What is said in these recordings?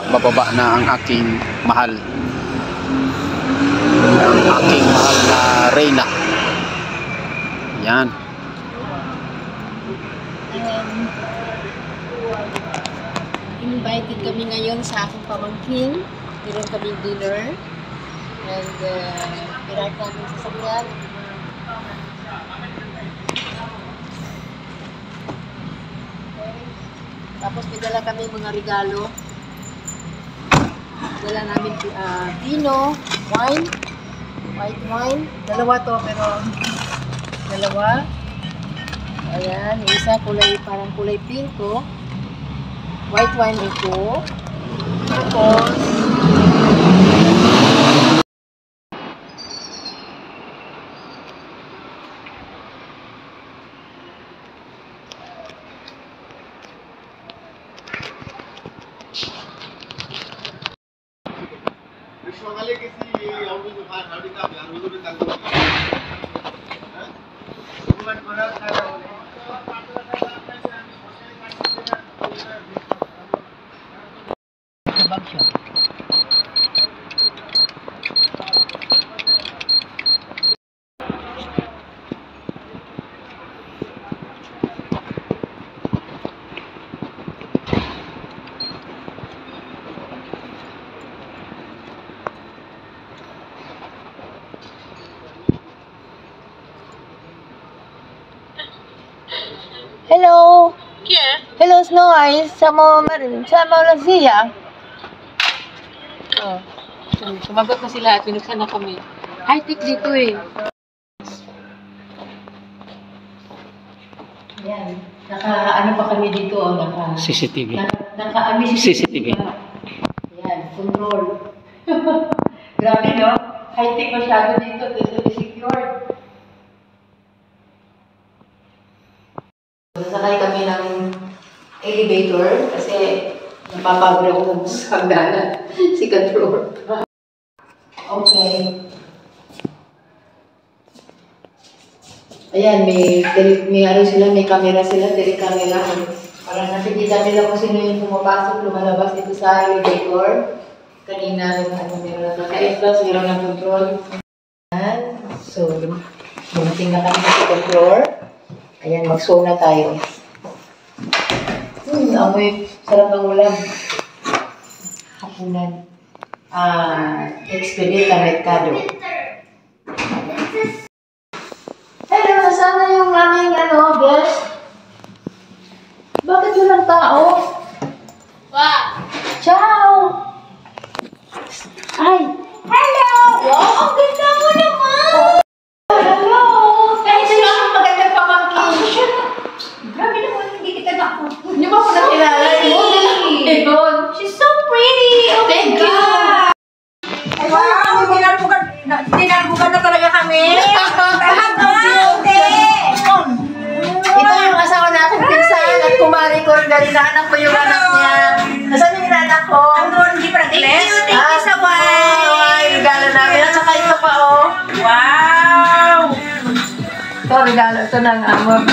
bababa na ang aking mahal. Ang aking mahal na Reyna. Yan. Invited kami ngayon sa aking pamangkin. Meron kaming dinner. And pirate namin sa sakyan. Tapos pinadala kami mga regalo. Dala namin vino, wine, white wine. Dalawa to pero dalawa. Ayan, yung isa kulay parang kulay pink to. White wine ito. Tapos hello. Yeah. Hello, Snow Eyes. Sama Malaysia. Oh. Sumagot na sila at binuksan na kami. High-tech dito eh. Yan. Ano pa kami dito? CCTV. CCTV. Yan. Control. Grabe, no? High-tech masyado dito. Dito secure. Sakay kami ng elevator kasi napapagod ako sa hagdanan. Second floor. Okay. Ayan, may ano sila, may camera sila, telecamera. Para nakikita nila kung sino yung pumapasok, lumalabas dito sa elevator. Kanina, meron na naka-plus, meron na control. Ayan. So, bumating na kami sa second floor. Ayan, mag-show na tayo. Amoy, sarap ng ulam. Hapunan. Expedita Mercado. Hello, nasaan yung aming guest? Bakit walang tao? Ciao! Ay! Hello! Wow, ang ganda mo naman! Hello! Kahit sila ang magandang pamangkin. Grabe naman, hindi kita naku. Hindi ba ako nakilala? She's so pretty! Oh my God! Wow! Dinalbugan na talaga kami! Ito yung asawa natin, pinsan at kumari ko rin dahil naanak ko yung anak niya. Nasaan yung inanak ko? Hindi pa nag-bless? Thank you sa Ay, regalo namin. At saka ito pa, oh. Wow! Ito, regalo. Ito ng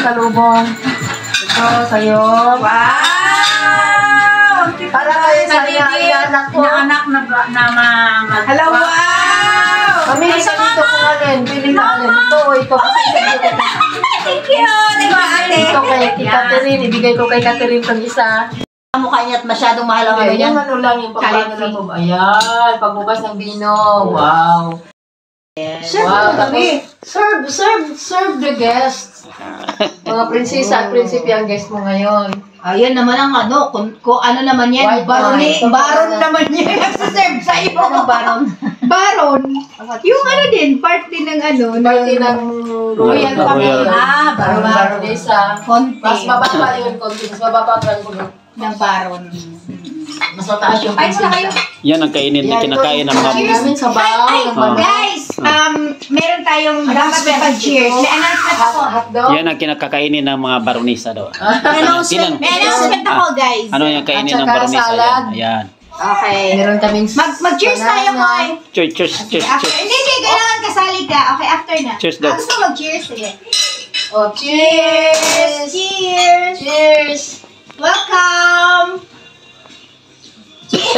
salubong. Ito, sa'yo. Wow! Para kayo sa inanak ko. Inaanak na Hello, wow! Pamili ka dito kung alin. Pili ka alin. Ito, ito. Thank you! Diba, ate? Ito kay Catherine. Ibigay ko kay Catherine itong isa. Ang mukha niya at masyadong mahal ang ano niya. Yung ano lang, yung pagkano lang. Ayan, pagbukas ng vino. Wow. Serve kami. Serve the guests. Mga prinsesa at prinsipe ang guest mo ngayon. Ayan naman ang ano, kung ano naman yan, baron naman yan nagsaserve sa'yo. Anong baron? Baron. Yung ano din, part din ng ano. Party ng royal family. Baron. Baronesa. Konti. Mas mababa yun, konti. Mas mababa ang rango. Ng baron. Mas mataas yung prinsesa. Yan ang kainin, kinakain ng mga... Namin sa baon. Guys, meron tayong dapat pag-cheers. May announcement ako. Hotdog? Yan ang kinakakainin ng mga baronisa daw. May announcement ako, guys. Ano yung kainin At ng saka baronisa? salad. Ayan. Okay. Meron kaming Mag-cheers tayo, Koy. Cheers. Hindi, kailangan kasali ka. Okay, after na. Cheers daw. Gusto mo mag-cheers? Sige. Oh, cheers! Cheers! Cheers! Welcome! Cheers!